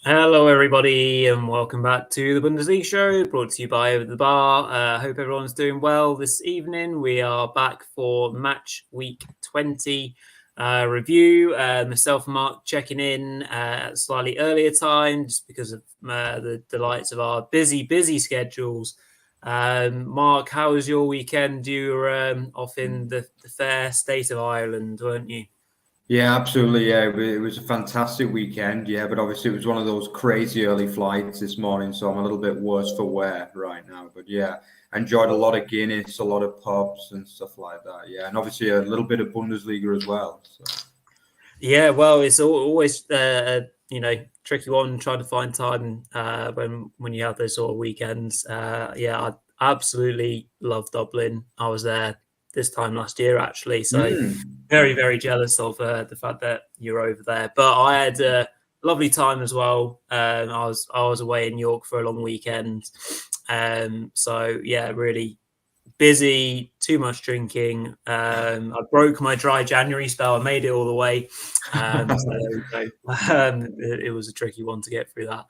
Hello, everybody, and welcome back to the Bundesliga Show, brought to you by Over the Bar. Hope everyone's doing well this evening. We are back for Match Week 20 review. Myself and Mark checking in at a slightly earlier time, just because of the delights of our busy schedules. Mark, how was your weekend? You were off in the fair state of Ireland, weren't you? Yeah, absolutely. Yeah, it was a fantastic weekend. Yeah, but obviously it was one of those crazy early flights this morning, so I'm a little bit worse for wear right now. But yeah, I enjoyed a lot of Guinness, a lot of pubs and stuff like that. Yeah, and obviously a little bit of Bundesliga as well. So. Yeah, well, it's always tricky one trying to find time when you have those sort of weekends. I absolutely love Dublin. I was there this time last year actually, so very jealous of the fact that you're over there. But I had a lovely time as well. I was away in York for a long weekend, so yeah, really busy, too much drinking. I broke my dry January spell. I made it all the way. So there we go. It was a tricky one to get through that.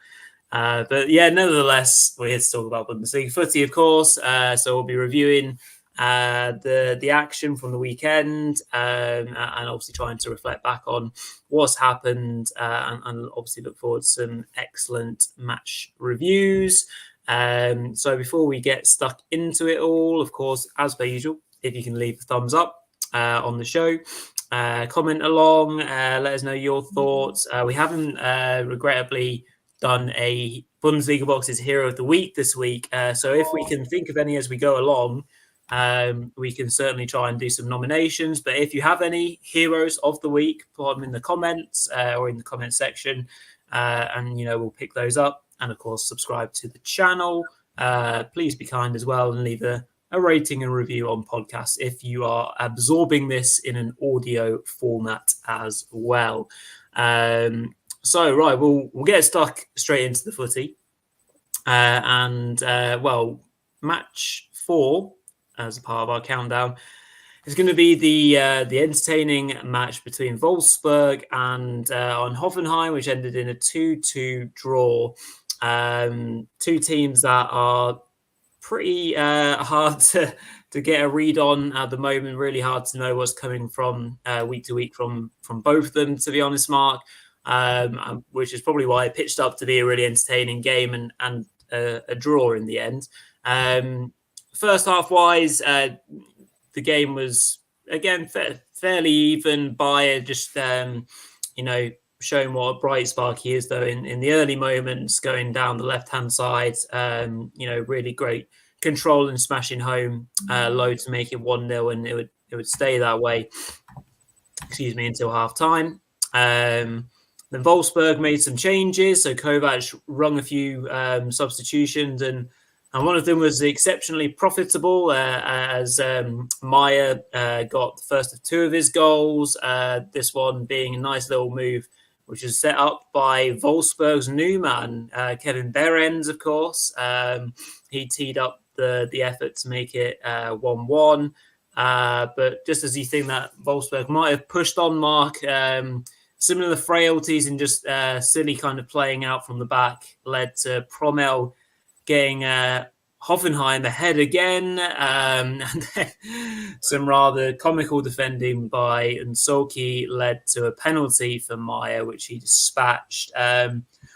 But yeah, nevertheless, we're here to talk about Bundesliga footy, of course. So we'll be reviewing the action from the weekend and obviously trying to reflect back on what's happened and obviously look forward to some excellent match reviews. So before we get stuck into it all, of course, as per usual, if you can leave a thumbs up on the show, comment along, let us know your thoughts. We haven't regrettably done a Bundesliga Boxes Hero of the Week this week. So if we can think of any as we go along, we can certainly try and do some nominations. But if you have any heroes of the week, put them in the comments or in the comment section, and we'll pick those up. And of course, subscribe to the channel. Please be kind as well and leave a rating and review on podcasts if you are absorbing this in an audio format as well. We'll get stuck straight into the footy. Match 4, as a part of our countdown, is going to be the entertaining match between Wolfsburg and Hoffenheim, which ended in a 2-2 draw. Two teams that are pretty hard to get a read on at the moment. Really hard to know what's coming from week to week from both of them, to be honest, Mark. Which is probably why it pitched up to be a really entertaining game and a draw in the end. First half wise, the game was again fairly even. Bayern just showing what a bright spark he is, though, in the early moments, going down the left-hand side, really great control and smashing home low to make it 1-0, and it would stay that way, until half-time. Then Wolfsburg made some changes, so Kovac rung a few substitutions, and one of them was exceptionally profitable as Meyer got the first of two of his goals, this one being a nice little move, which is set up by Wolfsburg's new man, Kevin Behrens, of course. He teed up the effort to make it 1-1. But just as you think that Wolfsburg might have pushed on, Mark, similar frailties and just silly kind of playing out from the back led to Promel getting Hoffenheim ahead again, and then some rather comical defending by Nsoki led to a penalty for Meyer, which he dispatched.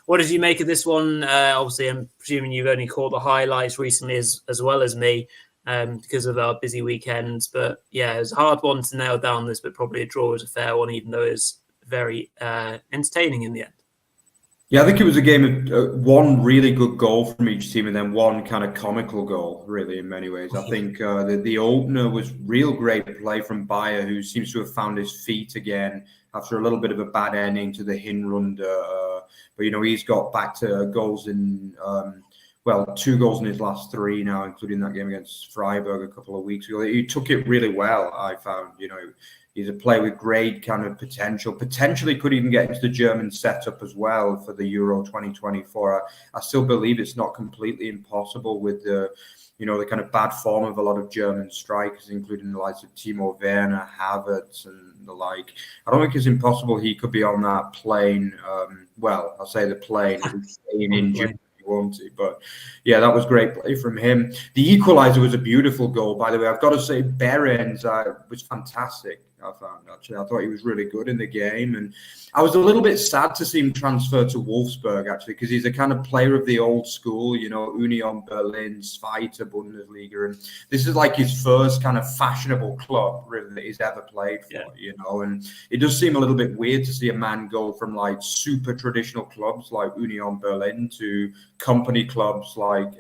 What did you make of this one? Obviously, I'm presuming you've only caught the highlights recently as well as me because of our busy weekends. But yeah, it was a hard one to nail down this, but probably a draw was a fair one, even though it was very entertaining in the end. Yeah, I think it was a game of one really good goal from each team and then one kind of comical goal, really, in many ways. I think the opener was real great play from Bayer, who seems to have found his feet again after a little bit of a bad ending to the Hinrunde. But, he's got back to goals in, 2 goals in his last 3 now, including that game against Freiburg a couple of weeks ago. He took it really well, I found. He's a player with great kind of potential. Potentially could even get into the German setup as well for the Euro 2024. I still believe it's not completely impossible with the kind of bad form of a lot of German strikers, including the likes of Timo Werner, Havertz, and the like. I don't think it's impossible he could be on that plane. Well, I'll say the plane in June. Won't he? But yeah, that was great play from him. The equaliser was a beautiful goal, by the way. I've got to say, Behrens was fantastic. I thought he was really good in the game, and I was a little bit sad to see him transfer to Wolfsburg actually, because he's a kind of player of the old school, Union Berlin, Zweite Bundesliga, and this is like his first kind of fashionable club really that he's ever played for, and it does seem a little bit weird to see a man go from like super traditional clubs like Union Berlin to company clubs like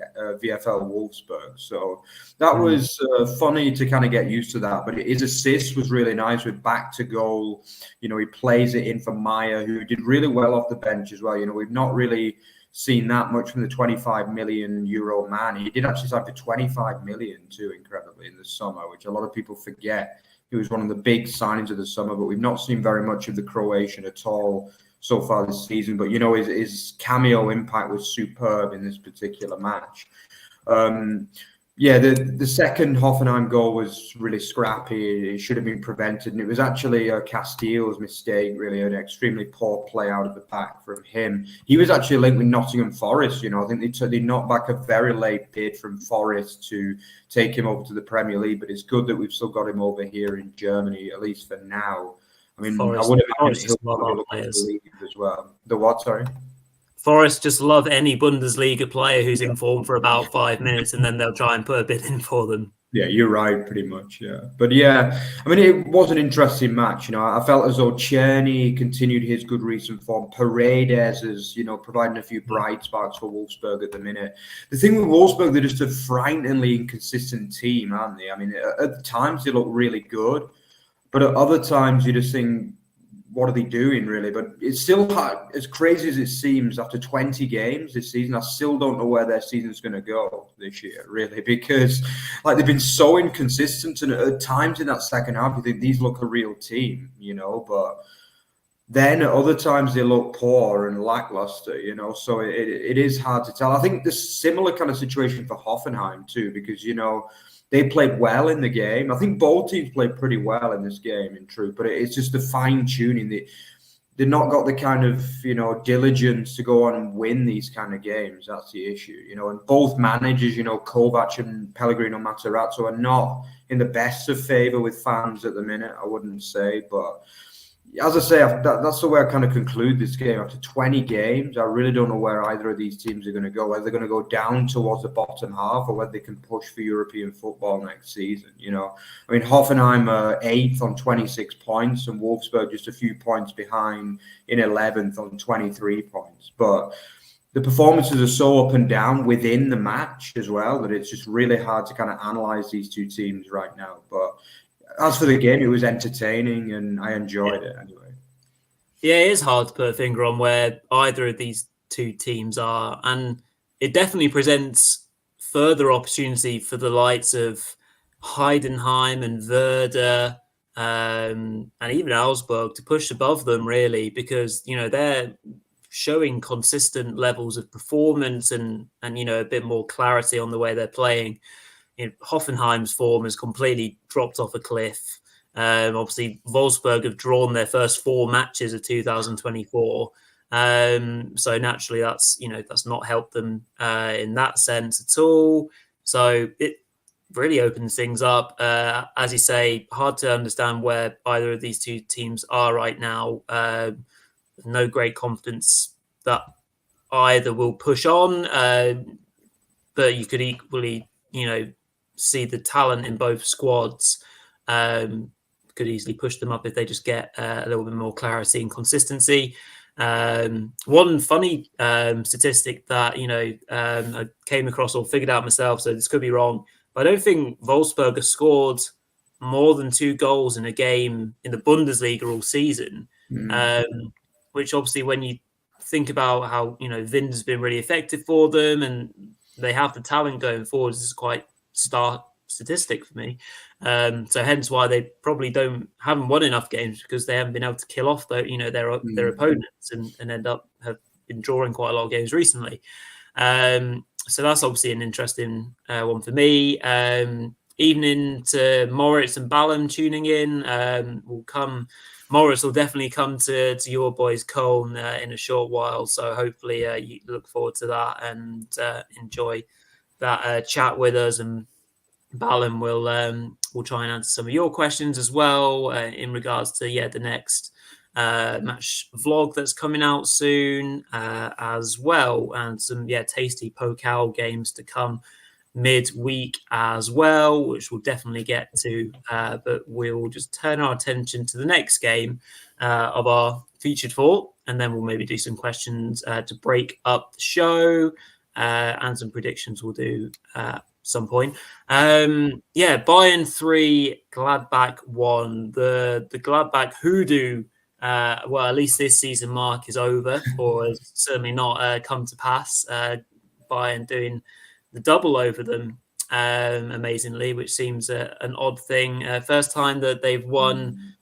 VfL Wolfsburg. So that was funny to kind of get used to that, but his assist was really nice with back to goal. He plays it in for Meyer, who did really well off the bench as well. We've not really seen that much from the 25 million euro man. He did actually sign for 25 million too, incredibly, in the summer, which a lot of people forget. He was one of the big signings of the summer, but we've not seen very much of the Croatian at all so far this season. But his cameo impact was superb in this particular match. The second Hoffenheim goal was really scrappy. It should have been prevented. And it was actually Castile's mistake, really, an extremely poor play out of the back from him. He was actually linked with Nottingham Forest. I think they knocked back a very late bid from Forest to take him over to the Premier League. But it's good that we've still got him over here in Germany, at least for now. I mean, Forest, I would have he'll look at the league as well. The what, sorry? Forest just love any Bundesliga player who's in form for about 5 minutes, and then they'll try and put a bid in for them. Yeah, you're right, pretty much, yeah. But yeah, I mean, it was an interesting match. I felt as though Czerny continued his good recent form. Paredes is, providing a few bright sparks for Wolfsburg at the minute. The thing with Wolfsburg, they're just a frighteningly inconsistent team, aren't they? I mean, at times they look really good, but at other times you just think, what are they doing, really? But it's still hard, as crazy as it seems, after 20 games this season, I still don't know where their season's going to go this year, really, because they've been so inconsistent, and at times in that second half, you think these look a real team, but then at other times they look poor and lackluster, so it is hard to tell. I think the similar kind of situation for Hoffenheim too, because, they played well in the game. I think both teams played pretty well in this game, in truth, but it's just the fine-tuning. They've not got the kind of, diligence to go on and win these kind of games. That's the issue, and both managers, Kovac and Pellegrino Matarazzo, are not in the best of favour with fans at the minute, I wouldn't say, but as I say, that's the way I kind of conclude this game. After 20 games, I really don't know where either of these teams are going to go, whether they're going to go down towards the bottom half or whether they can push for European football next season. I mean, Hoffenheim are 8th on 26 points and Wolfsburg just a few points behind in 11th on 23 points. But the performances are so up and down within the match as well that it's just really hard to kind of analyse these two teams right now. But as for the game, it was entertaining and I enjoyed it anyway. Yeah, it is hard to put a finger on where either of these two teams are. And it definitely presents further opportunity for the likes of Heidenheim and Werder and even Augsburg to push above them, really, because, they're showing consistent levels of performance and a bit more clarity on the way they're playing. Hoffenheim's form has completely dropped off a cliff. Obviously, Wolfsburg have drawn their first 4 matches of 2024. So naturally, that's not helped them in that sense at all. So it really opens things up. As you say, hard to understand where either of these two teams are right now. No great confidence that either will push on, but you could equally, see the talent in both squads could easily push them up if they just get a little bit more clarity and consistency. One funny statistic that I came across or figured out myself, so this could be wrong, but I don't think Wolfsburg has scored more than 2 goals in a game in the Bundesliga all season, which obviously when you think about how Wind's been really effective for them and they have the talent going forward, this is quite statistic for me. So hence why they probably haven't won enough games, because they haven't been able to kill off their opponents and have been drawing quite a lot of games recently. So that's obviously an interesting one for me. Evening to Moritz and Ballum tuning in. Moritz will definitely come to your boys Köln in a short while. So hopefully you look forward to that and enjoy that chat with us. And Ballum will try and answer some of your questions as well in regards to the next match vlog that's coming out soon as well, and some tasty Pokal games to come midweek as well, which we'll definitely get to, but we'll just turn our attention to the next game of our featured four, and then we'll maybe do some questions to break up the show, and some predictions we'll do some point. Bayern 3, Gladbach 1. The Gladbach hoodoo, well, at least this season mark is over, or has certainly not come to pass. Bayern doing the double over them, amazingly, which seems an odd thing. First time that they've won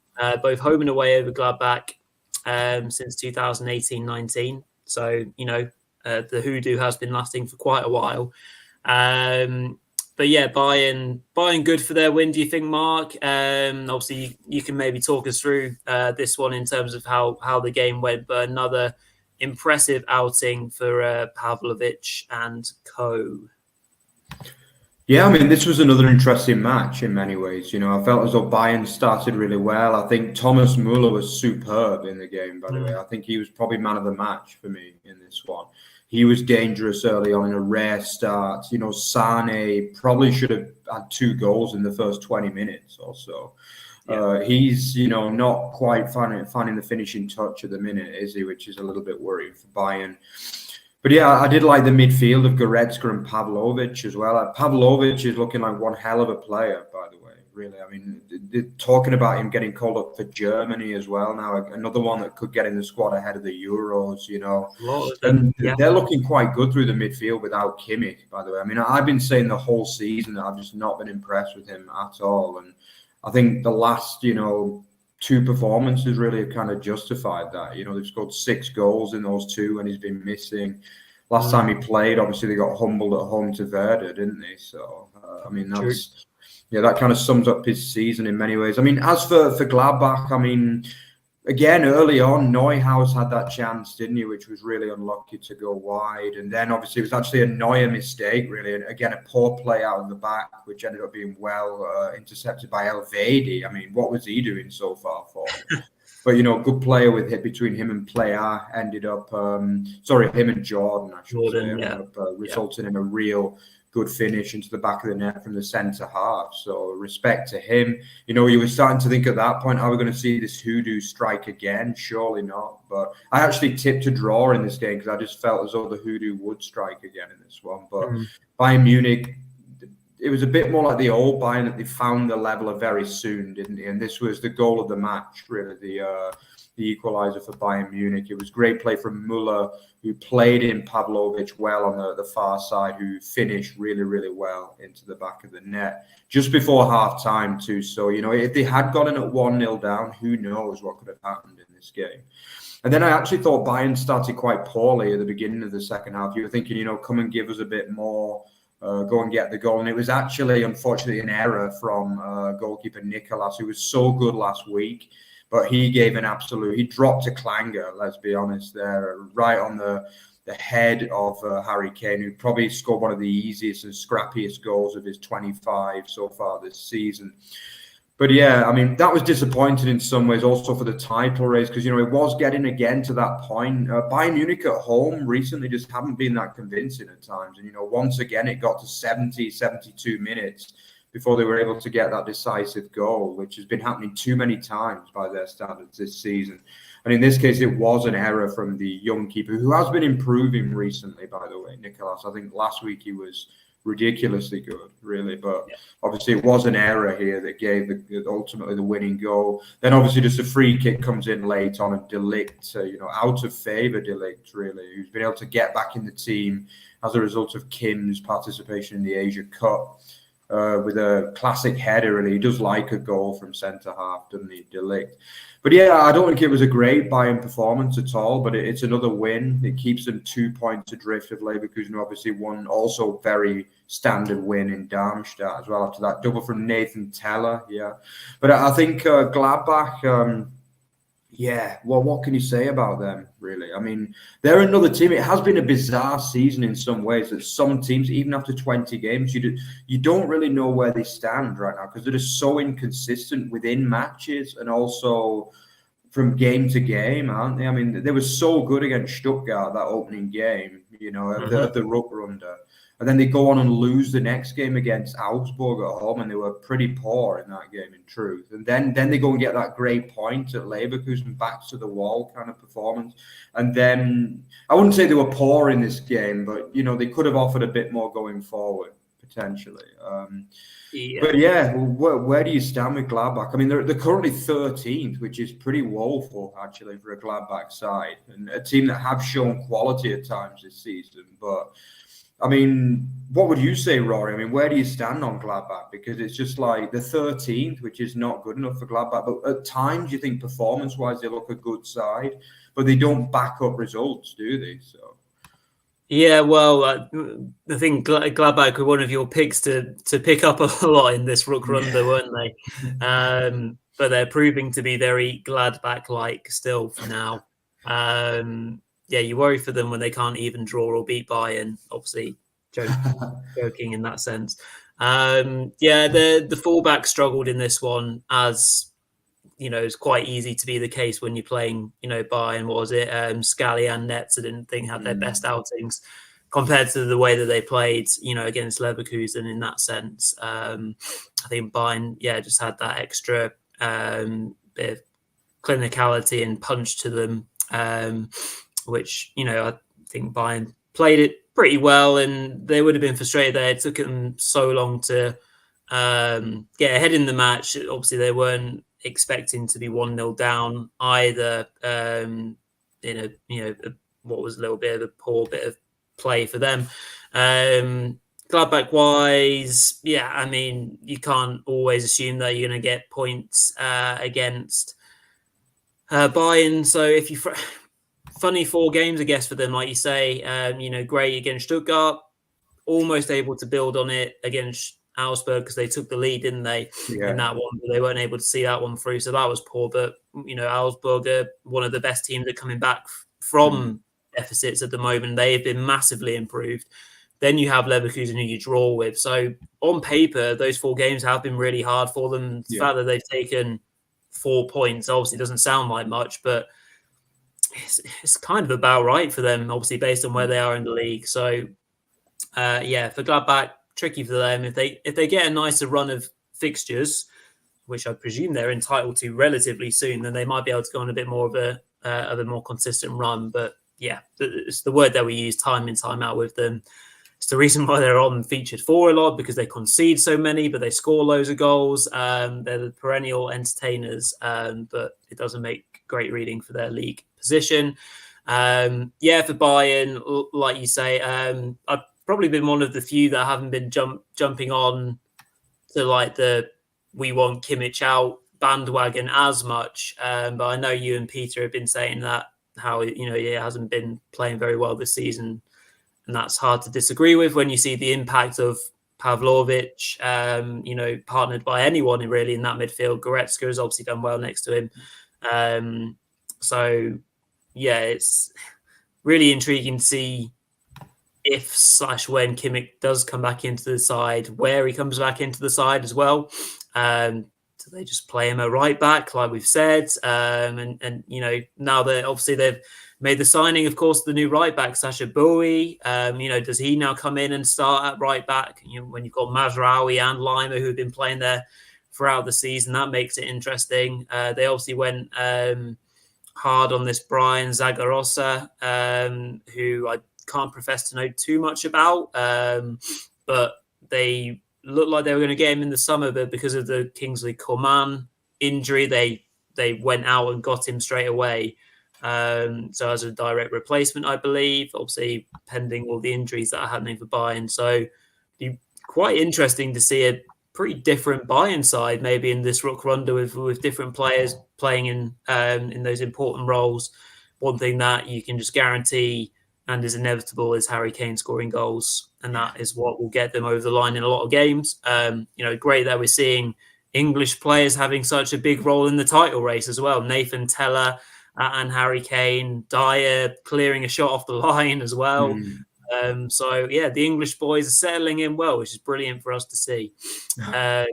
both home and away over Gladbach since 2018-19. So, the hoodoo has been lasting for quite a while. But yeah, Bayern good for their win, do you think, Mark? Obviously, you can maybe talk us through this one in terms of how the game went, but another impressive outing for Pavlovic and co. Yeah, I mean, this was another interesting match in many ways. I felt as though Bayern started really well. I think Thomas Müller was superb in the game, by the way. I think he was probably man of the match for me in this one. He was dangerous early on in a rare start. Sane probably should have had 2 goals in the first 20 minutes or so. Yeah. He's, not quite finding the finishing touch at the minute, is he? Which is a little bit worrying for Bayern. But yeah, I did like the midfield of Goretzka and Pavlovic as well. Pavlovic is looking like one hell of a player, by the way, really. I mean, they're talking about him getting called up for Germany as well now. Another one that could get in the squad ahead of the Euros, And they're looking quite good through the midfield without Kimmich, by the way. I mean, I've been saying the whole season that I've just not been impressed with him at all. And I think the last, 2 performances really have kind of justified that. They've scored 6 goals in those 2 and he's been missing. Last time he played, obviously they got humbled at home to Werder, didn't they? So, I mean, that kind of sums up his season in many ways. I mean, as for Gladbach, I mean, again, early on, Neuhaus had that chance, didn't he, which was really unlucky to go wide. And then, obviously, it was actually a Neuer mistake, really. And again, a poor play out of the back, which ended up being well intercepted by Elvedi. I mean, what was he doing so far for? But, good player with hit between him and Player ended up, him and Jordan, I should say, ended up resulting in a real good finish into the back of the net from the centre half. So respect to him. You were starting to think at that point, are we going to see this hoodoo strike again? Surely not. But I actually tipped a draw in this game because I just felt as though the hoodoo would strike again in this one. But Bayern Munich, it was a bit more like the old Bayern, that they found the leveler very soon, didn't they? And this was the goal of the match, really, the equaliser for Bayern Munich. It was great play from Müller, who played in Pavlovic well on the far side, who finished really, really well into the back of the net just before half-time too. So, if they had gotten at 1-0 down, who knows what could have happened in this game. And then I actually thought Bayern started quite poorly at the beginning of the second half. You were thinking, come and give us a bit more, go and get the goal. And it was actually, unfortunately, an error from goalkeeper Nicolas, who was so good last week. But he gave he dropped a clanger, let's be honest, there, right on the head of Harry Kane, who probably scored one of the easiest and scrappiest goals of his 25 so far this season. But yeah, I mean, that was disappointing in some ways also for the title race, because, it was getting again to that point. Bayern Munich at home recently just haven't been that convincing at times. And, once again, it got to 70, 72 minutes before they were able to get that decisive goal, which has been happening too many times by their standards this season. And in this case, it was an error from the young keeper, who has been improving recently, by the way, Nicolas. I think last week he was ridiculously good, really. But obviously it was an error here that gave ultimately the winning goal. Then obviously just a free kick comes in late on, a De Ligt, out of favour De Ligt, really, who's been able to get back in the team as a result of Kim's participation in the Asia Cup. with a classic header. Really, he does like a goal from centre half, doesn't he, De Ligt? But yeah, I don't think it was a great Bayern performance at all. But it's another win. It keeps them 2 points adrift of Leverkusen. Obviously, one also very standard win in Darmstadt as well. After that double from Nathan Teller, yeah. But I think Gladbach. Yeah, well, what can you say about them, really? I mean, they're another team. It has been a bizarre season in some ways that some teams, even after 20 games, you don't really know where they stand right now because they're just so inconsistent within matches and also from game to game, aren't they? I mean, they were so good against Stuttgart, that opening game, of the Rückrunde. And then they go on and lose the next game against Augsburg at home, and they were pretty poor in that game, in truth. And then they go and get that great point at Leverkusen, back to the wall kind of performance. And then I wouldn't say they were poor in this game, but they could have offered a bit more going forward potentially. But yeah, where do you stand with Gladbach? I mean, they're currently 13th, which is pretty woeful actually for a Gladbach side, and a team that have shown quality at times this season, but. I mean, what would you say, Rory? I mean, where do you stand on Gladbach? Because it's just like the 13th, which is not good enough for Gladbach. But at times, you think performance-wise, they look a good side, but they don't back up results, do they? So. Yeah, well, I think Gladbach were one of your picks to pick up a lot in this Rückrunde, weren't they? But they're proving to be very Gladbach-like still for now. Yeah, you worry for them when they can't even draw or beat Bayern. Obviously, joking in that sense. Yeah, the fullback struggled in this one, as it's quite easy to be the case when you're playing. Bayern, what was it? Scally and Netz, I didn't think had their best outings compared to the way that they played. Against Leverkusen in that sense. I think Bayern, just had that extra bit of clinicality and punch to them. Which, I think Bayern played it pretty well, and they would have been frustrated there. It took them so long to get ahead in the match. Obviously, they weren't expecting to be 1-0 down either. What was a little bit of a poor bit of play for them. Gladbach-wise, yeah, I mean, you can't always assume that you're going to get points against Bayern. So if you... Funny 4 games, I guess, for them, like you say. Great against Stuttgart, almost able to build on it against Augsburg because they took the lead, didn't they? Yeah. In that one, but they weren't able to see that one through, so that was poor. But Augsburg are one of the best teams that are coming back from deficits at the moment. They've been massively improved. Then you have Leverkusen, who you draw with. So on paper, those 4 games have been really hard for them. The fact that they've taken 4 points obviously doesn't sound like much, but it's kind of about right for them, obviously, based on where they are in the league. So, for Gladbach, tricky for them. If they get a nicer run of fixtures, which I presume they're entitled to relatively soon, then they might be able to go on a bit more of a more consistent run. But yeah, it's the word that we use time in, time out with them. It's the reason why they're on featured 4 a lot, because they concede so many, but they score loads of goals. They're the perennial entertainers, but it doesn't make great reading for their league position. For Bayern, like you say, I've probably been one of the few that haven't been jumping on to like the we want Kimmich out bandwagon as much. But I know you and Petre have been saying that how he hasn't been playing very well this season, and that's hard to disagree with when you see the impact of Pavlovic, partnered by anyone really in that midfield. Goretzka has obviously done well next to him. It's really intriguing to see if/when Kimmich does come back into the side, where he comes back into the side as well. Do they just play him at right back, like we've said? Now that obviously they've made the signing, of course, the new right back, Sasha Bowie. Does he now come in and start at right back? When you've got Mazraoui and Lima, who have been playing there throughout the season, that makes it interesting. They obviously went hard on this Brian Zagarosa, who I can't profess to know too much about, but they looked like they were going to get him in the summer, but because of the Kingsley Coman injury, they went out and got him straight away. So as a direct replacement, I believe, obviously pending all the injuries that are happening for Bayern. So you quite interesting to see a pretty different Bayern side maybe in this Rückrunde with different players playing in those important roles. One thing that you can just guarantee and is inevitable is Harry Kane scoring goals, and that is what will get them over the line in a lot of games. Great that we're seeing English players having such a big role in the title race as well. Nathan Teller and Harry Kane, Dyer clearing a shot off the line as well. The English boys are settling in well, which is brilliant for us to see. We'll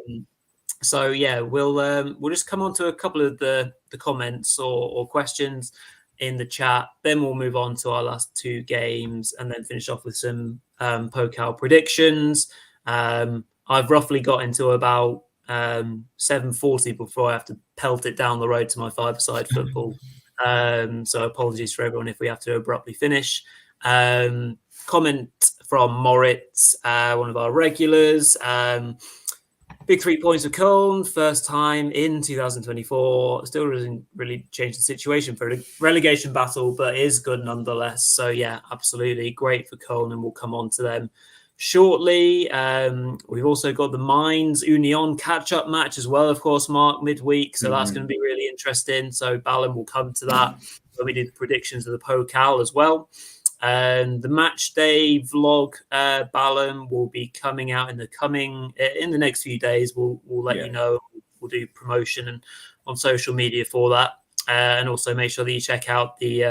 just come on to a couple of the comments or questions in the chat. Then we'll move on to our last two games and then finish off with some Pokal predictions. I've roughly got into about 7:40 before I have to pelt it down the road to my five-a-side football. So apologies for everyone if we have to abruptly finish. Comment from Moritz, one of our regulars. Big 3 points for Köln, first time in 2024. Still doesn't really change the situation for a relegation battle, but is good nonetheless. So, yeah, absolutely great for Köln, and we'll come on to them shortly. We've also got the Mainz Union catch-up match as well, of course, Mark, midweek. So that's going to be really interesting. So Ballon will come to that when we do the predictions of the Pokal as well. And the Matchday vlog, Ballon, will be coming out in the next few days. We'll let you know. We'll do promotion and on social media for that, and also make sure that you check out the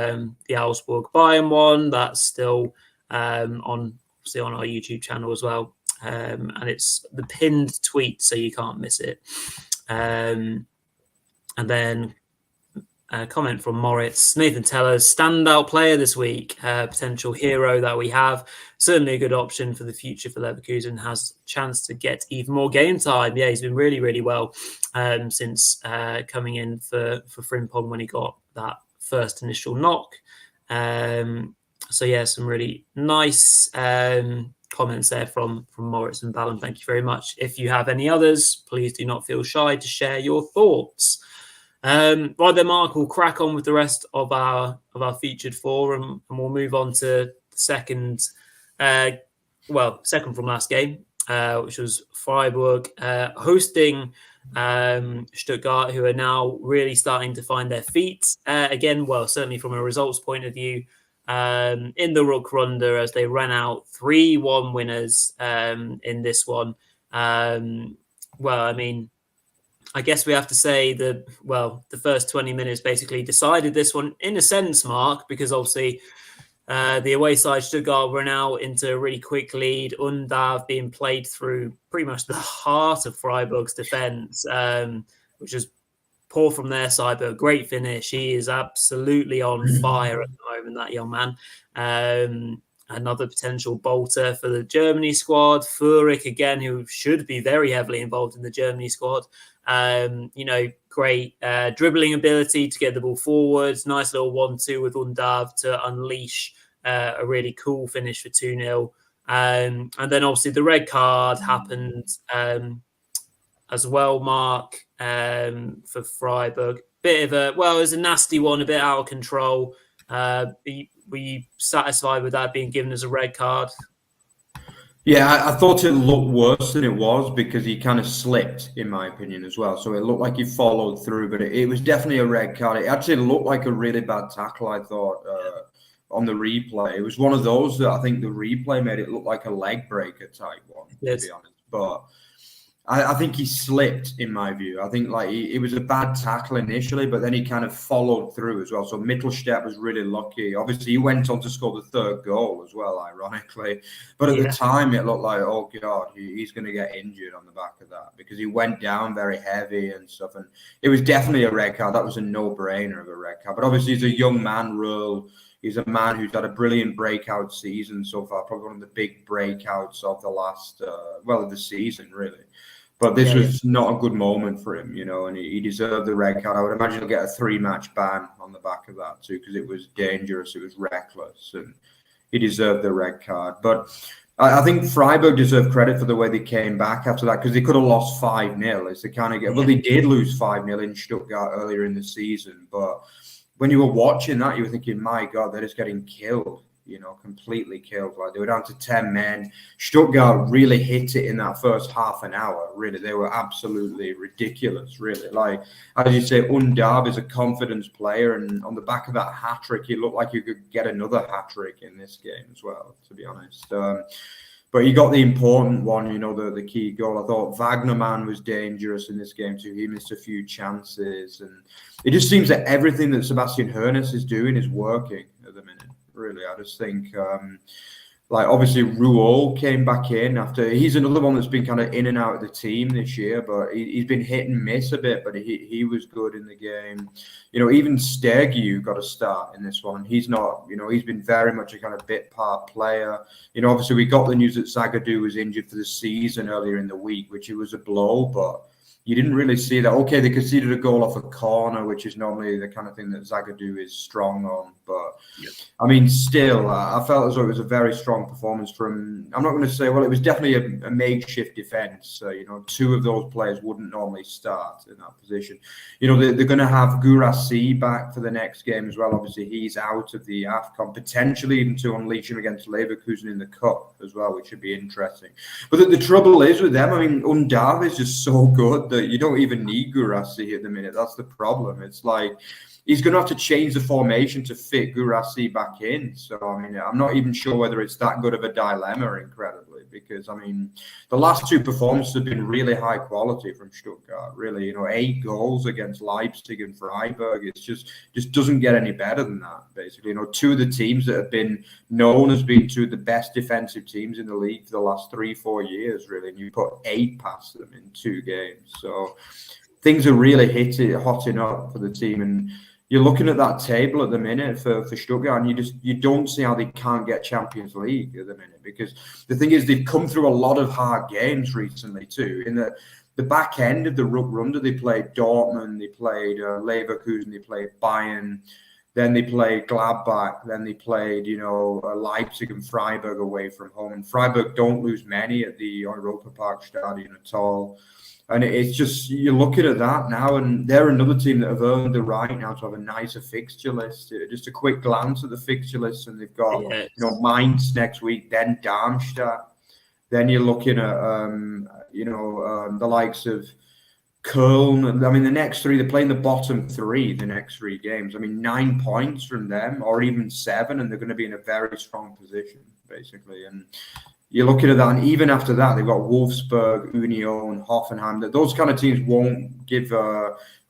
Augsburg Bayern one. That's still on our YouTube channel as well, and it's the pinned tweet, so you can't miss it. And then. Comment from Moritz, Nathan Teller, standout player this week, potential hero that we have. Certainly a good option for the future for Leverkusen, has a chance to get even more game time. Yeah, he's been really, really well since coming in for Frimpong when he got that first initial knock. Some really nice comments there from Moritz and Ballon. Thank you very much. If you have any others, please do not feel shy to share your thoughts. Right then, Mark, we'll crack on with the rest of our featured four, and we'll move on to the second from last game, which was Freiburg hosting Stuttgart, who are now really starting to find their feet again. Well, certainly from a results point of view, in the Rückrunde, as they ran out 3-1 winners in this one. I guess we have to say the first 20 minutes basically decided this one in a sense, Mark, because obviously the away side Stuttgart ran out into a really quick lead. Undav being played through pretty much the heart of Freiburg's defence, which is poor from their side, but a great finish. He is absolutely on fire at the moment, that young man. Another potential bolter for the Germany squad. Führig again, who should be very heavily involved in the Germany squad. Great dribbling ability to get the ball forwards. Nice little 1-2 with Undav to unleash a really cool finish for 2-0. And then obviously the red card happened as well, Mark, for Freiburg. It was a nasty one, a bit out of control. Were you satisfied with that being given as a red card? Yeah, I thought it looked worse than it was because he kind of slipped, in my opinion, as well. So it looked like he followed through, but it was definitely a red card. It actually looked like a really bad tackle, I thought, on the replay. It was one of those that I think the replay made it look like a leg breaker type one, to be honest. But I think he slipped, in my view. I think it was a bad tackle initially, but then he kind of followed through as well. So Mittelstadt was really lucky. Obviously, he went on to score the third goal as well, ironically. But at the time, it looked like, oh, God, he's going to get injured on the back of that because he went down very heavy and stuff. And it was definitely a red card. That was a no-brainer of a red card. But obviously, he's a young man rule. He's a man who's had a brilliant breakout season so far, probably one of the big breakouts of the last, of the season, really. But this was not a good moment for him, and he deserved the red card. I would imagine he'll get a 3-match ban on the back of that too, because it was dangerous, it was reckless, and he deserved the red card. But I think Freiburg deserve credit for the way they came back after that, because they could have lost 5-0. It's the kind of well, they did lose 5-0 in Stuttgart earlier in the season, but when you were watching that, you were thinking, my God, they're just getting killed completely killed. Like, they were down to 10 men. Stuttgart really hit it in that first half an hour. Really, they were absolutely ridiculous. Really, like, as you say, Undab is a confidence player, and on the back of that hat trick, he looked like you could get another hat trick in this game as well, to be honest. But he got the important one, the key goal. I thought Wagnerman was dangerous in this game too. He missed a few chances, and it just seems that everything that Sebastian Hoeneß is doing is working at the minute. Really, I just think, obviously Rouault came back in after. He's another one that's been kind of in and out of the team this year, but he's been hit and miss a bit. But he was good in the game. Even Stergiou got a start in this one. He's not, he's been very much a kind of bit part player. Obviously we got the news that Zagadou was injured for the season earlier in the week, which it was a blow, but you didn't really see that. Okay, they conceded a goal off a corner, which is normally the kind of thing that Zagadou is strong on. But, I mean, still, I felt as though it was a very strong performance from, I'm not going to say, well, it was definitely a makeshift defence. Two of those players wouldn't normally start in that position. They're going to have Guirassy back for the next game as well. Obviously, he's out of the AFCON, potentially even to unleash him against Leverkusen in the Cup as well, which should be interesting. But the trouble is with them, I mean, Undab is just so good that you don't even need Guirassy at the minute. That's the problem. It's like he's going to have to change the formation to fit Guirassy back in. So, I mean, I'm not even sure whether it's that good of a dilemma, incredibly, because, I mean, the last two performances have been really high quality from Stuttgart, really. 8 goals against Leipzig and Freiburg. It's just doesn't get any better than that, basically. Two of the teams that have been known as being two of the best defensive teams in the league for the last 3-4 years, really, and you put 8 past them in 2 games. So things are really hotting up for the team, and you're looking at that table at the minute for Stuttgart, and you don't see how they can't get Champions League at the minute, because the thing is they've come through a lot of hard games recently too. In the back end of the Rückrunde, they played Dortmund, they played Leverkusen, they played Bayern, then they played Gladbach, then they played Leipzig and Freiburg away from home. And Freiburg don't lose many at the Europa Park Stadion at all. And it's just, you're looking at that now, and they're another team that have earned the right now to have a nicer fixture list. Just a quick glance at the fixture list, and they've got Mainz next week, then Darmstadt. Then you're looking at the likes of Köln. I mean, the next 3, they're playing the bottom 3 the next 3 games. I mean, 9 points from them, or even 7, and they're going to be in a very strong position, basically. And you're looking at that, and even after that, they've got Wolfsburg, Union, Hoffenheim. Those kind of teams won't give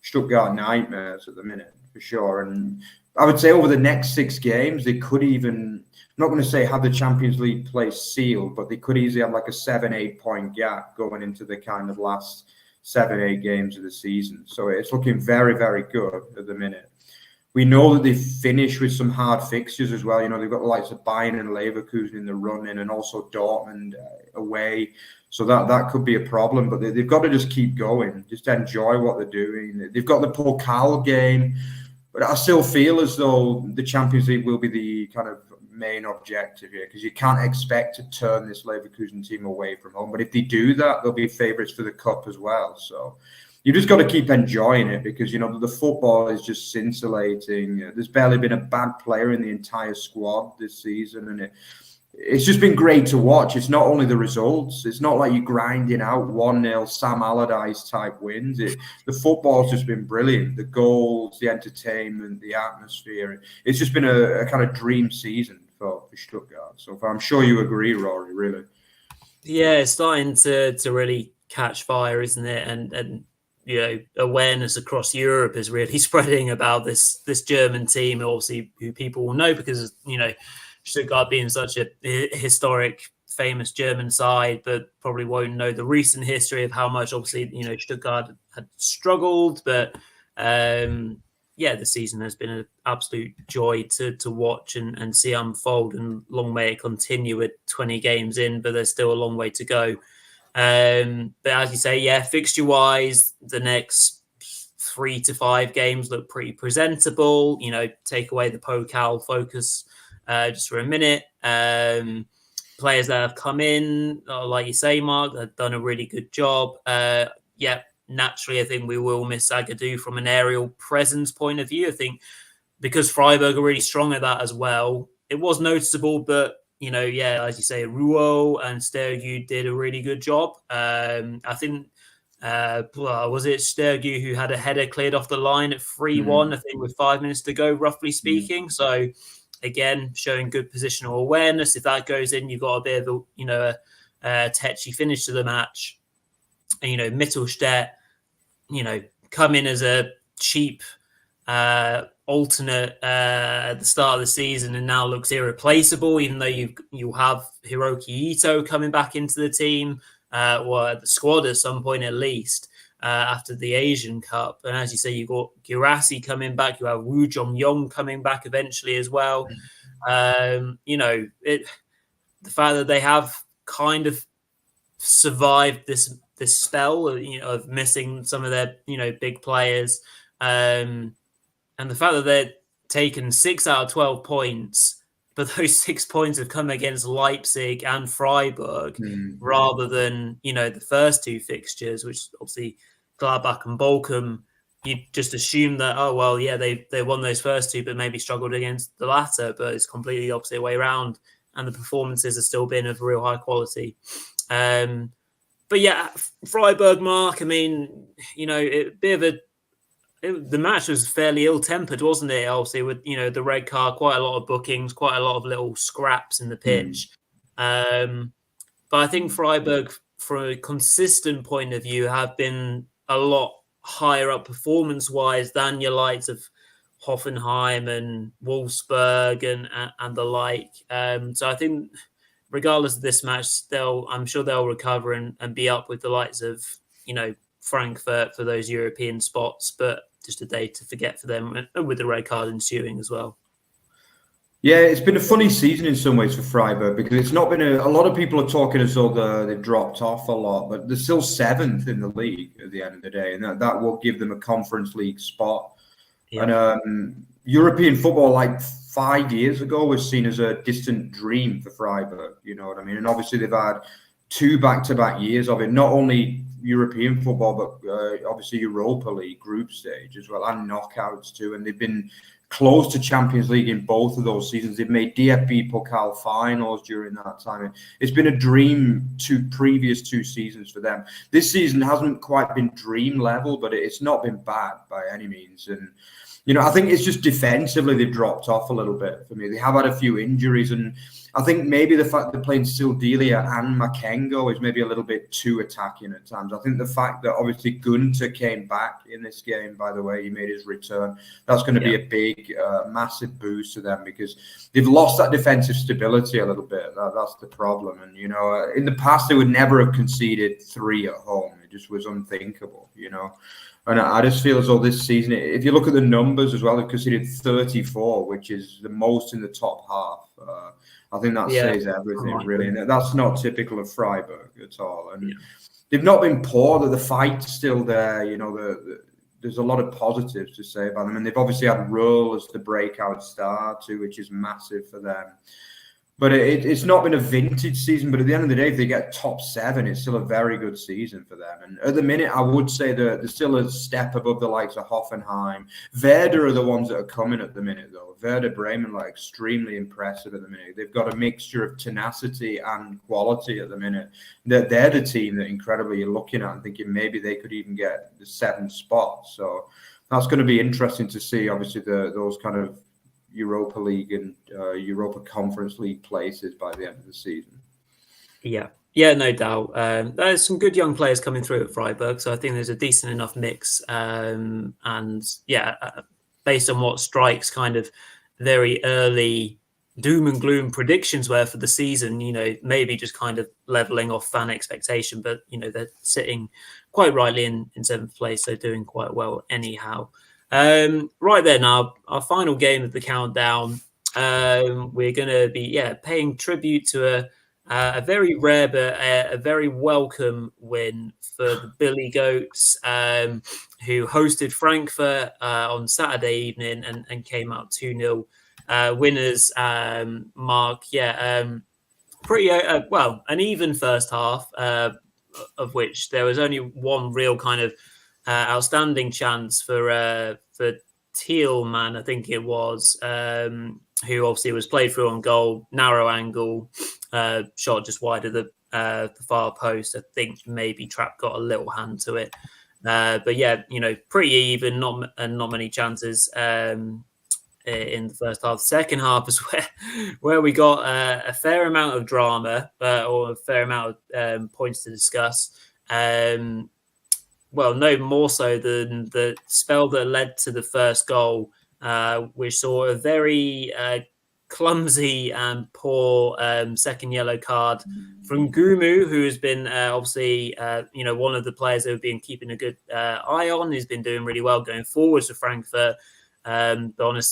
Stuttgart nightmares at the minute, for sure. And I would say over the next 6 games, they could even, I'm not going to say have the Champions League place sealed, but they could easily have like a 7-8 point gap going into the kind of last 7-8 games of the season. So it's looking very, very good at the minute. We know that they've finished with some hard fixtures as well. They've got the likes of Bayern and Leverkusen in the run-in, and also Dortmund away. So that could be a problem. But they've got to just keep going, just enjoy what they're doing. They've got the Pokal game. But I still feel as though the Champions League will be the kind of main objective here, because you can't expect to turn this Leverkusen team away from home. But if they do that, they'll be favourites for the Cup as well. So you just got to keep enjoying it, because, the football is just scintillating. There's barely been a bad player in the entire squad this season, and it's just been great to watch. It's not only the results. It's not like you're grinding out 1-0 Sam Allardyce type wins. The football's just been brilliant. The goals, the entertainment, the atmosphere. It's just been a kind of dream season for Stuttgart. So I'm sure you agree, Rory, really. Yeah, it's starting to really catch fire, isn't it? And awareness across Europe is really spreading about this German team, obviously, who people will know because, Stuttgart being such a historic, famous German side, but probably won't know the recent history of how much, obviously, Stuttgart had struggled. But, the season has been an absolute joy to watch and see unfold, and long may it continue with 20 games in, but there's still a long way to go. But as you say, fixture-wise, the next 3 to 5 games look pretty presentable. Take away the Pokal focus just for a minute. Players that have come in, like you say, Mark, have done a really good job. Naturally, I think we will miss Zagadou from an aerial presence point of view. I think because Freiburg are really strong at that as well, it was noticeable, but as you say, Ruo and Stergu did a really good job. I think, was it Stergu who had a header cleared off the line at 3-1, I think, with 5 minutes to go, roughly speaking. So, again, showing good positional awareness. If that goes in, you've got a bit of a tetchy finish to the match. And, Mittelstadt, come in as a cheap alternate at the start of the season and now looks irreplaceable, even though you'll have Hiroki Ito coming back into the team or the squad at some point at least after the Asian Cup. And as you say, you've got Girassi coming back, you have Woo Jong-yong coming back eventually as well. The fact that they have kind of survived this spell of missing some of their big players, and the fact that they're taken 6 out of 12 points, but those 6 points have come against Leipzig and Freiburg rather than the first two fixtures, which obviously Gladbach and Bochum, you just assume that they won those first two, but maybe struggled against the latter. But it's completely the opposite way around, and the performances have still been of real high quality. But yeah, Freiburg, Mark, I mean, the match was fairly ill-tempered, wasn't it? Obviously, with the red card, quite a lot of bookings, quite a lot of little scraps in the pitch. But I think Freiburg, from a consistent point of view, have been a lot higher up performance-wise than your likes of Hoffenheim and Wolfsburg and the like. So I think, regardless of this match, I'm sure they'll recover and be up with the likes of Frankfurt for those European spots, but just a day to forget for them, and with the red card ensuing as well. Yeah, it's been a funny season in some ways for Freiburg, because it's not been a lot of people are talking as though they've dropped off a lot, but they're still 7th in the league at the end of the day, and that will give them a Conference League spot. Yeah. And European football, like 5 years ago, was seen as a distant dream for Freiburg, you know what I mean? And obviously they've had 2 back-to-back years of it, not only European football, but obviously Europa League group stage as well, and knockouts too. And they've been close to Champions League in both of those seasons. They've made DFB Pokal finals during that time. It's been a dream previous 2 seasons for them. This season hasn't quite been dream level, but it's not been bad by any means. And I think it's just defensively they've dropped off a little bit for me. They have had a few injuries, and I think maybe the fact they're playing Sildilia and Makengo is maybe a little bit too attacking at times. I think the fact that obviously Gunter came back in this game, by the way, he made his return, that's going to be a big, massive boost to them, because they've lost that defensive stability a little bit. That's the problem. And, in the past, they would never have conceded 3 at home. It just was unthinkable, And I just feel as though this season, if you look at the numbers as well, they've conceded 34, which is the most in the top half. I think that says everything, really. And that's not typical of Freiburg at all. And they've not been poor. The fight's still there. There's a lot of positives to say about them. And they've obviously had Roll as the breakout star too, which is massive for them. But it's not been a vintage season. But at the end of the day, if they get top 7, it's still a very good season for them. And at the minute, I would say that they're still a step above the likes of Hoffenheim. Werder are the ones that are coming at the minute, though. Werder Bremen are extremely impressive at the minute. They've got a mixture of tenacity and quality at the minute. They're the team that incredibly you're looking at and thinking maybe they could even get the 7th spot. So that's going to be interesting to see, obviously, those kind of Europa League and Europa Conference League places by the end of the season. Yeah, no doubt. There's some good young players coming through at Freiburg, so I think there's a decent enough mix. Based on what Strike's kind of very early doom and gloom predictions were for the season, maybe just kind of leveling off fan expectation, but they're sitting quite rightly in 7th place, so doing quite well anyhow. Right there now, our final game of the countdown. We're going to be paying tribute to a very rare but a very welcome win for the Billy Goats, who hosted Frankfurt on Saturday evening and came out 2-0 winners. Mark, pretty an even first half, of which there was only one real kind of outstanding chance for Thielmann, I think it was, who obviously was played through on goal, narrow angle, shot just wide of the far post. I think maybe Trapp got a little hand to it. But yeah, pretty even, not many chances in the first half. The second half is where we got a fair amount of drama or a fair amount of points to discuss. Well, no more so than the spell that led to the first goal, which saw a very clumsy and poor second yellow card from Gumu, who has been obviously one of the players that have been keeping a good eye on. He's been doing really well going forwards for Frankfurt. But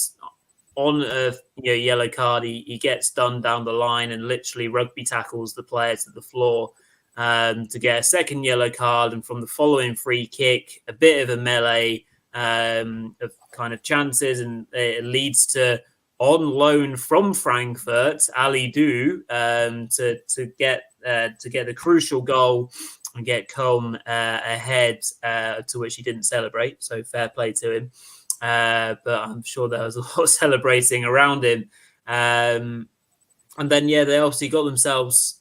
on a yellow card, he gets done down the line and literally rugby tackles the player to the floor to get a second yellow card. And from the following free kick, a bit of a melee of kind of chances, and it leads to on loan from Frankfurt, Ali Du, to get the crucial goal and get Köln ahead, to which he didn't celebrate. So fair play to him. But I'm sure there was a lot of celebrating around him. And then, they obviously got themselves,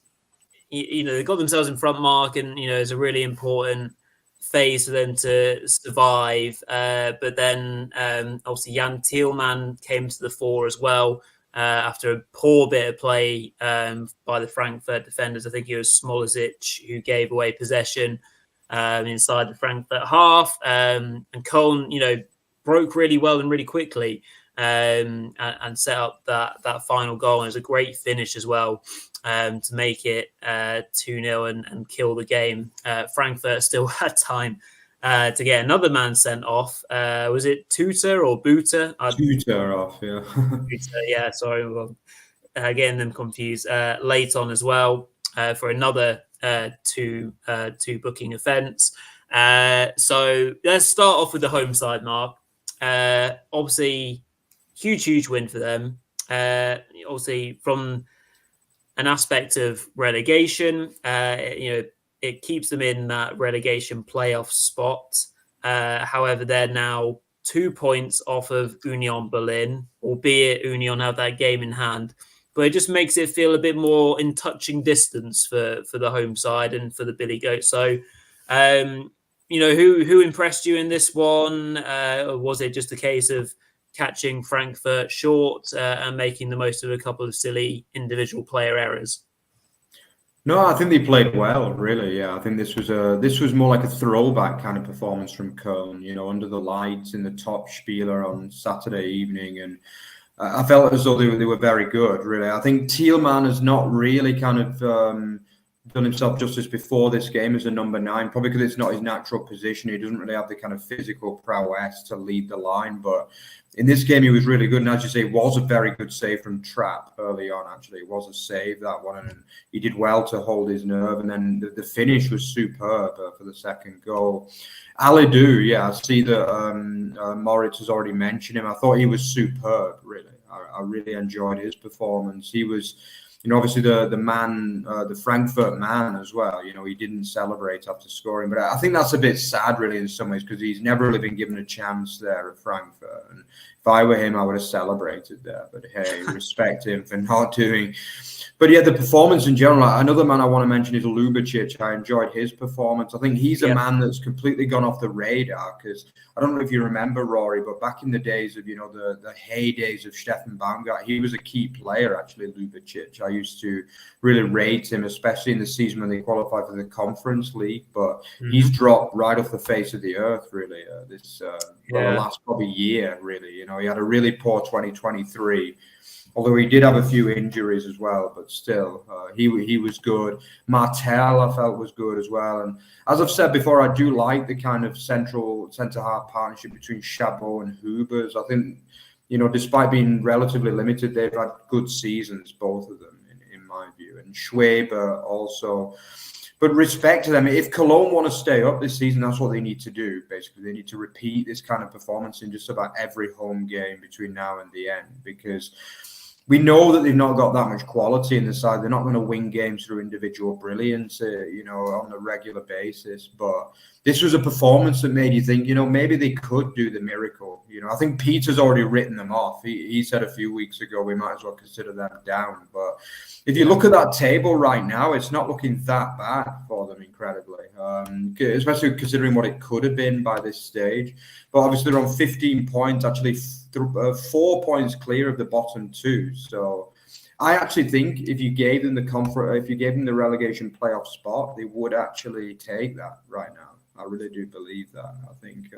they got themselves in front, Mark, and, it's a really important phase for them to survive. But then, obviously, Jan Thielmann came to the fore as well after a poor bit of play by the Frankfurt defenders. I think it was Smolicic who gave away possession inside the Frankfurt half. And Köln, broke really well and really quickly and set up that final goal. And it was a great finish as well to make it 2-0 and kill the game. Frankfurt still had time to get another man sent off. Was it Tutor or Buta? Tutor off, yeah. Tutor, yeah, sorry. Well, getting them confused. Late on as well for another two booking offence. So let's start off with the home side, Mark. Obviously, huge win for them. Obviously, from an aspect of relegation, it keeps them in that relegation playoff spot. However, they're now 2 points off of Union Berlin, albeit Union have that game in hand. But it just makes it feel a bit more in touching distance for the home side and for the Billy Goat. So, who impressed you in this one? Or was it just a case of catching Frankfurt short and making the most of a couple of silly individual player errors? No, I think they played well, really. Yeah, I think this was more like a throwback kind of performance from Köln, under the lights in the top Spieler on Saturday evening. And I felt as though they were very good, really. I think Thielmann has not really kind of done himself justice before this game as a number 9, probably because it's not his natural position. He doesn't really have the kind of physical prowess to lead the line. But in this game, he was really good. And as you say, it was a very good save from Trapp early on, actually. It was a save, that one. And he did well to hold his nerve. And then the finish was superb for the second goal. Alidou, I see that Moritz has already mentioned him. I thought he was superb, really. I really enjoyed his performance. He was... obviously the man, the Frankfurt man as well, he didn't celebrate after scoring. But I think that's a bit sad, really, in some ways, because he's never really been given a chance there at Frankfurt. And if I were him, I would have celebrated there. But hey, respect him for not doing. But yeah, the performance in general, another man I want to mention is Lubicic. I enjoyed his performance. I think he's a man that's completely gone off the radar, because I don't know if you remember, Rory, but back in the days of, the heydays of Steffen Baumgart, he was a key player, actually, Lubicic. I used to really rate him, especially in the season when they qualified for the Conference League. But he's dropped right off the face of the earth, really, the last probably year, really. He had a really poor 2023. Although he did have a few injuries as well, but still, he was good. Martel, I felt, was good as well. And as I've said before, I do like the kind of centre-half partnership between Chabot and Hubers. I think, despite being relatively limited, they've had good seasons, both of them, in my view. And Schweber also. But respect to them. If Cologne want to stay up this season, that's what they need to do, basically. They need to repeat this kind of performance in just about every home game between now and the end, because we know that they've not got that much quality in the side. They're not going to win games through individual brilliance, on a regular basis. But this was a performance that made you think, maybe they could do the miracle. I think Petre's already written them off. He said a few weeks ago we might as well consider them down. But if you look at that table right now, it's not looking that bad for them, incredibly, especially considering what it could have been by this stage. But obviously they're on 15 points, actually 4 points clear of the bottom two. So I actually think if you gave them the relegation playoff spot, they would actually take that right now. I really do believe that. I think,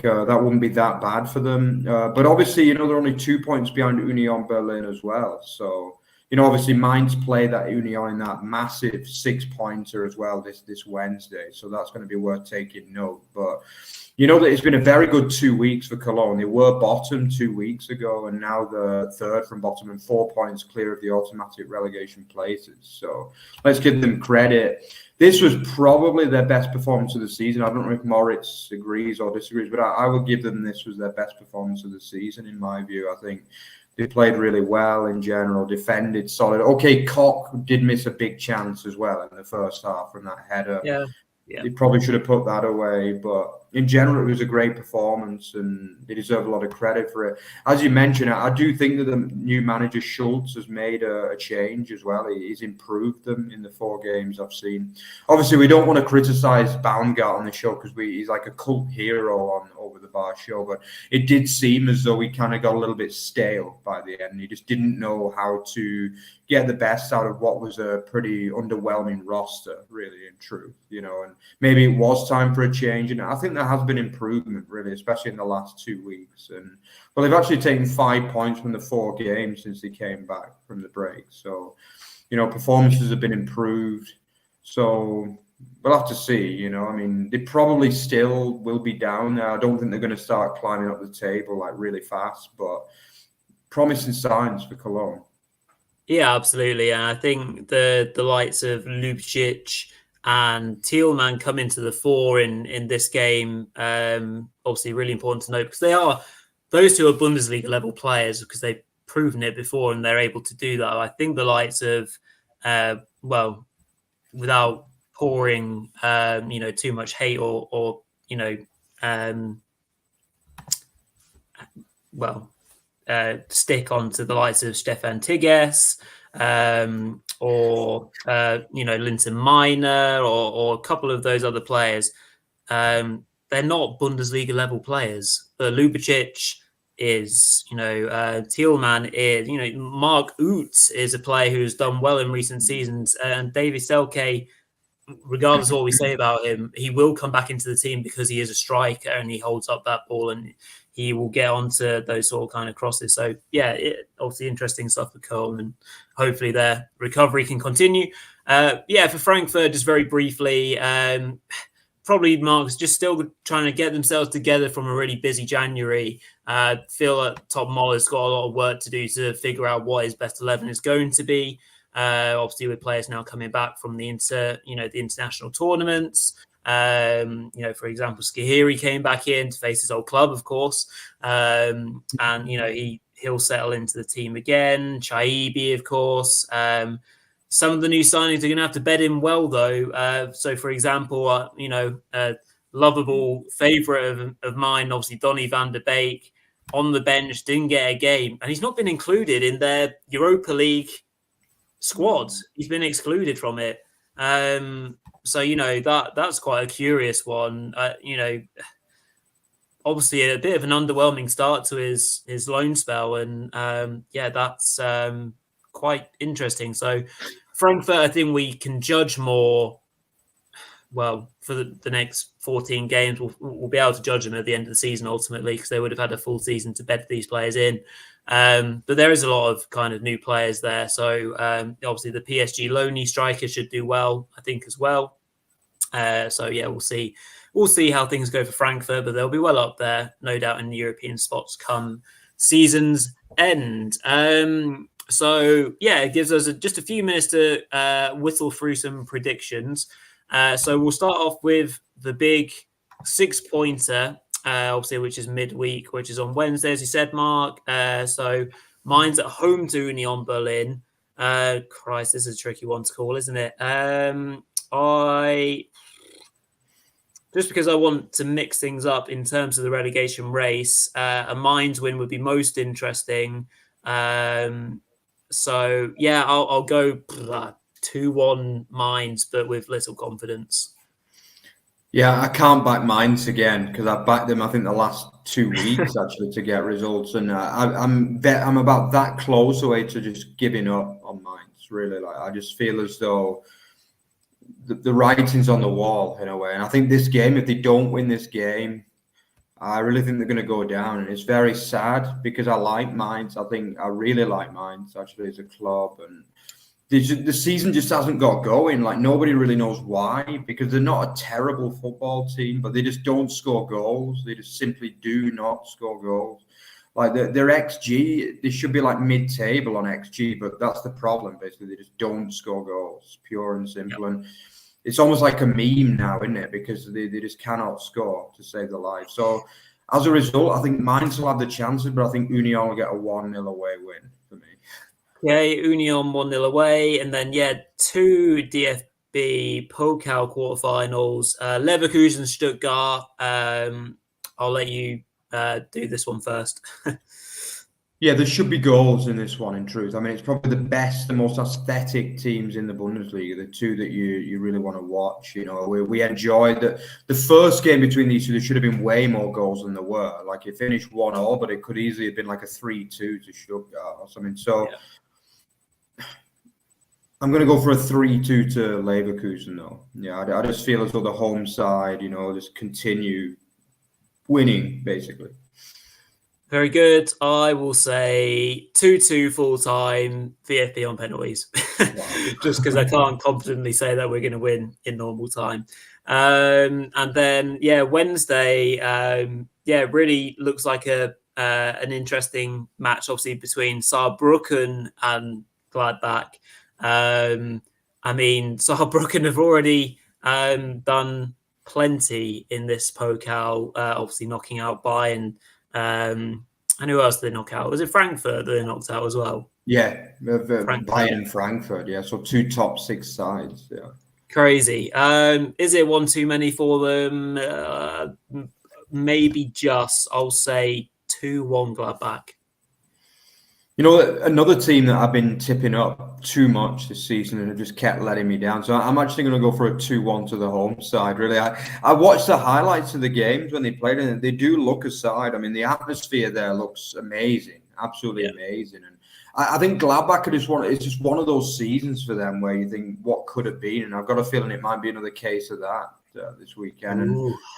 that wouldn't be that bad for them. But obviously, they're only 2 points behind Union Berlin as well. So, obviously Mainz play that Union in that massive 6-pointer as well this Wednesday. So that's going to be worth taking note. But that it's been a very good 2 weeks for Cologne. They were bottom 2 weeks ago, and now they're third from bottom and 4 points clear of the automatic relegation places. So let's give them credit. This was probably their best performance of the season. I don't know if Moritz agrees or disagrees, but I would give them this was their best performance of the season, in my view. I think they played really well in general, defended solid. Okay, Koch did miss a big chance as well in the first half from that header. Yeah. He probably should have put that away, but in general, it was a great performance and they deserve a lot of credit for it. As you mentioned, I do think that the new manager Schultz has made a change as well. He's improved them in the 4 games I've seen. Obviously, we don't want to criticize Baumgart on the show because he's like a cult hero on Over the Bar show, but it did seem as though he kind of got a little bit stale by the end. He just didn't know how to get the best out of what was a pretty underwhelming roster, really, in truth, and maybe it was time for a change. And I think there has been improvement, really, especially in the last 2 weeks. And they've actually taken 5 points from the 4 games since they came back from the break. So, performances have been improved. So we'll have to see, they probably still will be down there. I don't think they're going to start climbing up the table like really fast, but promising signs for Cologne. Yeah, absolutely. And I think the likes of Lubcic and Thielmann come into the fore in this game. Obviously, really important to note because those two are Bundesliga level players because they've proven it before and they're able to do that. I think the likes of, without pouring, too much hate or stick onto the likes of Stefan Tigges or Linton Miner or a couple of those other players. They're not Bundesliga level players. But Lubcic is, Thielmann is, Mark Uth is a player who's done well in recent seasons, and David Selke, regardless of what we say about him, he will come back into the team because he is a striker and he holds up that ball and he will get onto those sort of kind of crosses. So, obviously interesting stuff for Köln and hopefully their recovery can continue. For Frankfurt, just very briefly, probably Mark's just still trying to get themselves together from a really busy January. Feel that Todd Muller's got a lot of work to do to figure out what his best 11 is going to be. Obviously, with players now coming back from the international tournaments. For example, Skahiri came back in to face his old club, of course. And he'll settle into the team again. Chaibi, of course. Some of the new signings are going to have to bed in well, though. So, for example, a lovable favourite of mine, obviously, Donny van der Beek, on the bench, didn't get a game. And he's not been included in their Europa League squad. He's been excluded from it. That's quite a curious one. Obviously a bit of an underwhelming start to his loan spell, and that's quite interesting. So Frankfurt, I think we can judge more. Well, for the next 14 games, we'll be able to judge them at the end of the season ultimately because they would have had a full season to bed these players in. But there is a lot of kind of new players there. So obviously the PSG loanee striker should do well, I think, as well. We'll see. We'll see how things go for Frankfurt, but they'll be well up there, no doubt, in the European spots come season's end. It gives us just a few minutes to whittle through some predictions. So we'll start off with the big 6-pointer, obviously, which is midweek, which is on Wednesday, as you said, Mark. So Mine's at home to Union Berlin. Christ, this is a tricky one to call, isn't it? Just because I want to mix things up in terms of the relegation race, a Mainz win would be most interesting. So, yeah, I'll go 2-1 Mainz, but with little confidence. Yeah, I can't back Mainz again because I backed them, I think, the last 2 weeks actually to get results, and I'm about that close away to just giving up on Mainz. Really, like I just feel as though the writing's on the wall in a way, and I think this game, if they don't win this game, I really think they're going to go down, and it's very sad because I like Mainz. I think I really like Mainz actually as a club, and the season just hasn't got going. Like nobody really knows why, because they're not a terrible football team, but they just don't score goals. They just simply do not score goals. Like their XG, they should be like mid-table on XG, but that's the problem. Basically, they just don't score goals, pure and simple. Yep. And it's almost like a meme now, isn't it? Because they just cannot score to save their life. So as a result, I think Mainz will have the chances, but I think Union will get a 1-0 away win for me. Yeah, Union 1-0 away, and then 2 DFB Pokal quarterfinals. Leverkusen, Stuttgart. I'll let you do this one first. Yeah, there should be goals in this one, in truth. I mean, it's probably the best, the most aesthetic teams in the Bundesliga, the two that you really want to watch. You know, we enjoyed the first game between these two. There should have been way more goals than there were. Like, it finished 1-0, but it could easily have been like a 3-2 to Stuttgart or something. So I'm going to go for a 3-2 to Leverkusen, though. Yeah, I just feel as though the home side, you know, just continue winning, basically. Very good. I will say 2-2 full time, VFB on penalties. Just because I can't confidently say that we're going to win in normal time. And then, Wednesday, really looks like an interesting match, obviously, between Saarbrücken and Gladbach. I mean, Saarbrücken have already done plenty in this Pokal, obviously knocking out Bayern. And who else did they knock out? Was it Frankfurt that they knocked out as well? Yeah, Bayern and Frankfurt. Yeah, so 2 top 6 sides. Yeah, crazy. Is it one too many for them? Maybe just. I'll say 2-1 Gladbach. You know, another team that I've been tipping up too much this season and have just kept letting me down. So I'm actually going to go for a 2-1 to the home side, really. I watched the highlights of the games when they played, and they do look aside. I mean, the atmosphere there looks amazing, absolutely amazing. And I think Gladbach it's just one of those seasons for them where you think, what could have been? And I've got a feeling it might be another case of that this weekend. And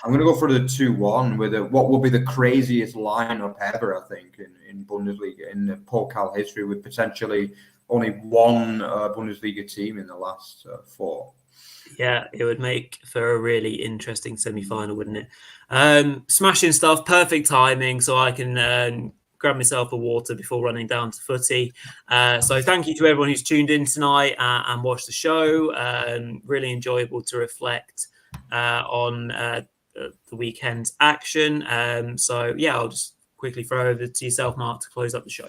I'm going to go for the 2-1 with what will be the craziest lineup ever, I think, in Bundesliga, in the Pokal history, with potentially only one Bundesliga team in the last 4. Yeah, it would make for a really interesting semi-final, wouldn't it? Smashing stuff, perfect timing, so I can grab myself a water before running down to footy. So thank you to everyone who's tuned in tonight and watched the show. Really enjoyable to reflect on the weekend's action. I'll just quickly throw over to yourself, Mark, to close up the show.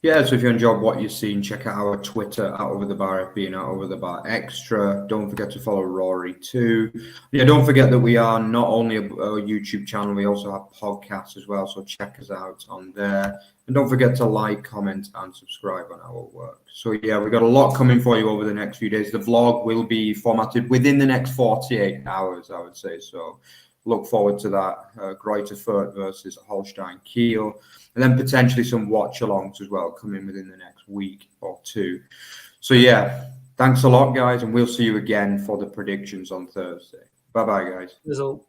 Yeah, so if you enjoyed what you've seen, check out our Twitter, @OverTheBar FB and @OverTheBar Extra. Don't forget to follow Rory too. Yeah, don't forget that we are not only a YouTube channel, we also have podcasts as well, so check us out on there. And don't forget to like, comment, and subscribe on our work. So yeah, we've got a lot coming for you over the next few days. The vlog will be formatted within the next 48 hours, I would say. So look forward to that. Greuther Fürth versus Holstein Kiel. And then potentially some watch-alongs as well coming within the next week or 2. So yeah, thanks a lot, guys, and we'll see you again for the predictions on Thursday. Bye-bye, guys. That's all.